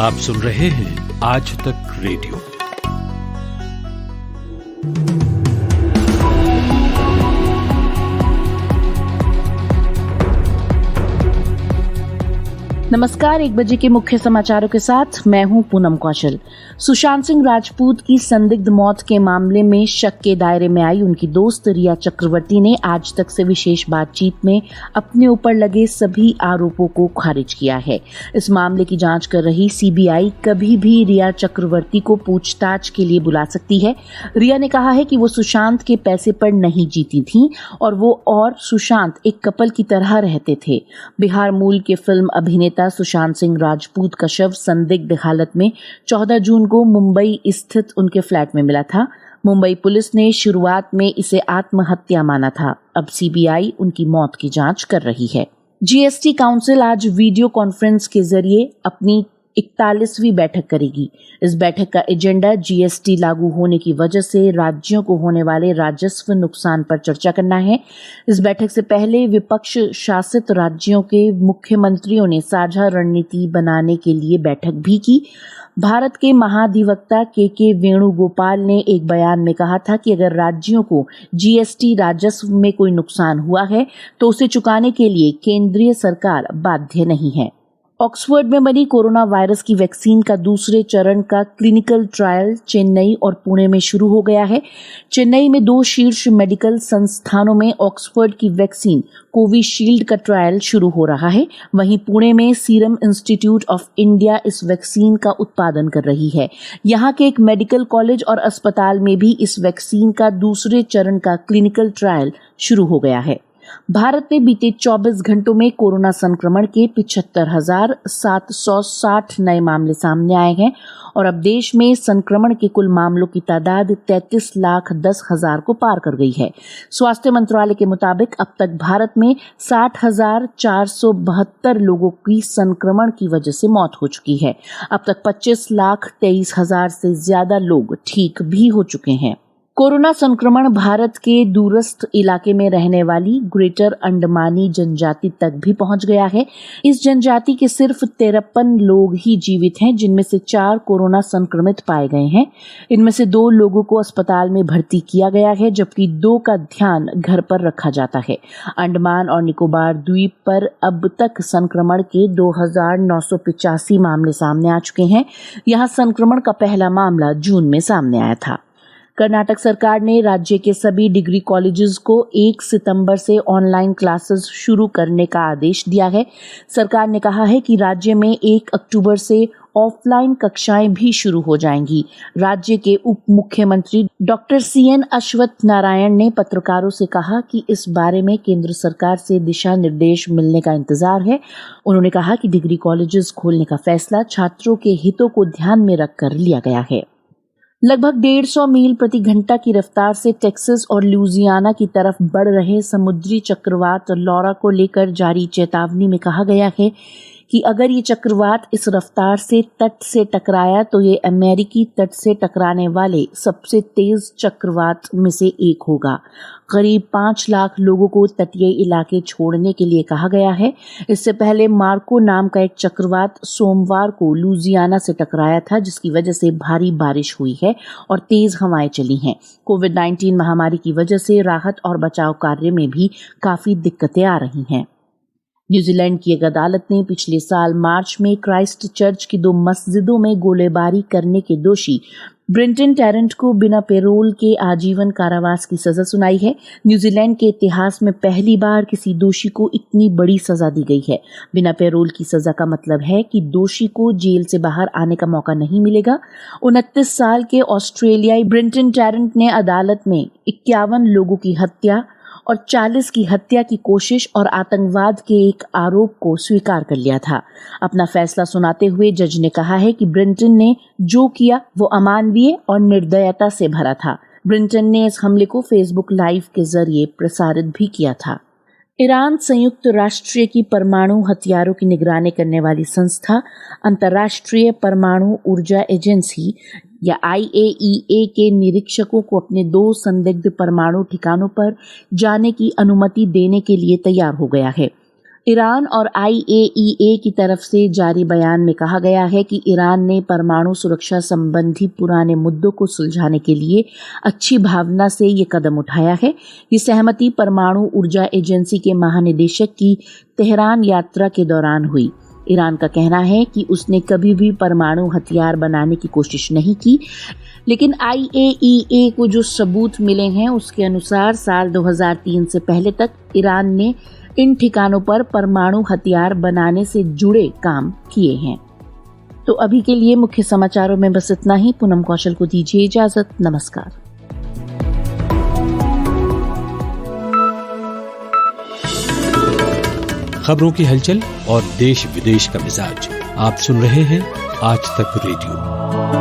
आप सुन रहे हैं आज तक रेडियो। नमस्कार, 1 बजे के मुख्य समाचारों के साथ मैं हूं पूनम कौशल। सुशांत सिंह राजपूत की संदिग्ध मौत के मामले में शक के दायरे में आई उनकी दोस्त रिया चक्रवर्ती ने आज तक से विशेष बातचीत में अपने ऊपर लगे सभी आरोपों को खारिज किया है। इस मामले की जांच कर रही सीबीआई कभी भी रिया चक्रवर्ती को पूछताछ के लिए बुला सकती है। रिया ने कहा है कि वो सुशांत के पैसे पर नहीं जीती थी और वो और सुशांत एक कपल की तरह रहते थे। बिहार मूल के फिल्म अभिनेता सुशांत सिंह राजपूत का शव संदिग्ध हालत में 14 जून को मुंबई स्थित उनके फ्लैट में मिला था। मुंबई पुलिस ने शुरुआत में इसे आत्महत्या माना था। अब सीबीआई उनकी मौत की जांच कर रही है। जीएसटी काउंसिल आज वीडियो कॉन्फ्रेंस के जरिए अपनी 41वीं बैठक करेगी। इस बैठक का एजेंडा जीएसटी लागू होने की वजह से राज्यों को होने वाले राजस्व नुकसान पर चर्चा करना है। इस बैठक से पहले विपक्ष शासित राज्यों के मुख्यमंत्रियों ने साझा रणनीति बनाने के लिए बैठक भी की। भारत के महाधिवक्ता के वेणुगोपाल ने एक बयान में कहा था कि अगर राज्यों को जीएसटी राजस्व में कोई नुकसान हुआ है तो उसे चुकाने के लिए केंद्रीय सरकार बाध्य नहीं है। ऑक्सफोर्ड में बनी कोरोना वायरस की वैक्सीन का दूसरे चरण का क्लिनिकल ट्रायल चेन्नई और पुणे में शुरू हो गया है। चेन्नई में 2 शीर्ष मेडिकल संस्थानों में ऑक्सफोर्ड की वैक्सीन कोविशील्ड का ट्रायल शुरू हो रहा है। वहीं पुणे में सीरम इंस्टीट्यूट ऑफ इंडिया इस वैक्सीन का उत्पादन कर रही है। यहाँ के एक मेडिकल कॉलेज और अस्पताल में भी इस वैक्सीन का दूसरे चरण का क्लिनिकल ट्रायल शुरू हो गया है। भारत में बीते 24 घंटों में कोरोना संक्रमण के 75,760 नए मामले सामने आए हैं और अब देश में संक्रमण के कुल मामलों की तादाद 33,10,000 को पार कर गई है। स्वास्थ्य मंत्रालय के मुताबिक अब तक भारत में 60,472 लोगों की संक्रमण की वजह से मौत हो चुकी है। अब तक 25,23,000 से ज्यादा लोग ठीक भी हो चुके हैं। कोरोना संक्रमण भारत के दूरस्थ इलाके में रहने वाली ग्रेटर अंडमानी जनजाति तक भी पहुंच गया है। इस जनजाति के सिर्फ 53 लोग ही जीवित हैं, जिनमें से 4 कोरोना संक्रमित पाए गए हैं। इनमें से 2 लोगों को अस्पताल में भर्ती किया गया है, जबकि 2 का ध्यान घर पर रखा जाता है। अंडमान और निकोबार द्वीप पर अब तक संक्रमण के 2,985 मामले सामने आ चुके हैं। यहाँ संक्रमण का पहला मामला जून में सामने आया था। कर्नाटक सरकार ने राज्य के सभी डिग्री कॉलेजेस को 1 सितंबर से ऑनलाइन क्लासेस शुरू करने का आदेश दिया है। सरकार ने कहा है कि राज्य में 1 अक्टूबर से ऑफलाइन कक्षाएं भी शुरू हो जाएंगी। राज्य के उप मुख्यमंत्री डॉक्टर CN अश्वत्थ नारायण ने पत्रकारों से कहा कि इस बारे में केंद्र सरकार से दिशा निर्देश मिलने का इंतजार है। उन्होंने कहा कि डिग्री कॉलेजेस खोलने का फैसला छात्रों के हितों को ध्यान में रखकर लिया गया है। लगभग 150 मील प्रति घंटा की रफ्तार से टेक्सास और लुइसियाना की तरफ बढ़ रहे समुद्री चक्रवात लॉरा को लेकर जारी चेतावनी में कहा गया है कि अगर ये चक्रवात इस रफ्तार से तट से टकराया तो ये अमेरिकी तट से टकराने वाले सबसे तेज चक्रवात में से एक होगा। करीब 5 लाख लोगों को तटीय इलाके छोड़ने के लिए कहा गया है। इससे पहले मार्को नाम का एक चक्रवात सोमवार को लुइसियाना से टकराया था, जिसकी वजह से भारी बारिश हुई है और तेज हवाएं चली हैं। कोविड-19 महामारी की वजह से राहत और बचाव कार्य में भी काफी दिक्कतें आ रही हैं। न्यूजीलैंड की एक अदालत ने पिछले साल मार्च में क्राइस्ट चर्च की 2 मस्जिदों में गोलीबारी करने के दोषी ब्रेंटन टैरेंट को बिना पैरोल के आजीवन कारावास की सजा सुनाई है। न्यूजीलैंड के इतिहास में पहली बार किसी दोषी को इतनी बड़ी सजा दी गई है। बिना पैरोल की सजा का मतलब है कि दोषी को जेल से बाहर आने का मौका नहीं मिलेगा। 29 साल के ऑस्ट्रेलियाई ब्रेंटन टैरेंट ने अदालत में 51 लोगों की हत्या और 40 की हत्या की कोशिश और आतंकवाद के एक आरोप को स्वीकार कर लिया था। अपना फैसला सुनाते हुए जज ने कहा है कि ब्रेंटन ने जो किया वो अमानवीय और निर्दयता से भरा था। ब्रेंटन ने इस हमले को फेसबुक लाइव के जरिए प्रसारित भी किया था। ईरान संयुक्त राष्ट्र की परमाणु हथियारों की निगरानी करने वाली संस्था अंतर्राष्ट्रीय परमाणु ऊर्जा एजेंसी या IAEA के निरीक्षकों को अपने 2 संदिग्ध परमाणु ठिकानों पर जाने की अनुमति देने के लिए तैयार हो गया है। ईरान और IAEA की तरफ से जारी बयान में कहा गया है कि ईरान ने परमाणु सुरक्षा संबंधी पुराने मुद्दों को सुलझाने के लिए अच्छी भावना से ये कदम उठाया है। ये सहमति परमाणु ऊर्जा एजेंसी के महानिदेशक की तेहरान यात्रा के दौरान हुई। ईरान का कहना है कि उसने कभी भी परमाणु हथियार बनाने की कोशिश नहीं की, लेकिन IAEA को जो सबूत मिले हैं उसके अनुसार साल 2003 से पहले तक ईरान ने इन ठिकानों पर परमाणु हथियार बनाने से जुड़े काम किए हैं। तो अभी के लिए मुख्य समाचारों में बस इतना ही। पूनम कौशल को दीजिए इजाजत। नमस्कार। खबरों की हलचल और देश विदेश का मिजाज आप सुन रहे हैं आज तक रेडियो।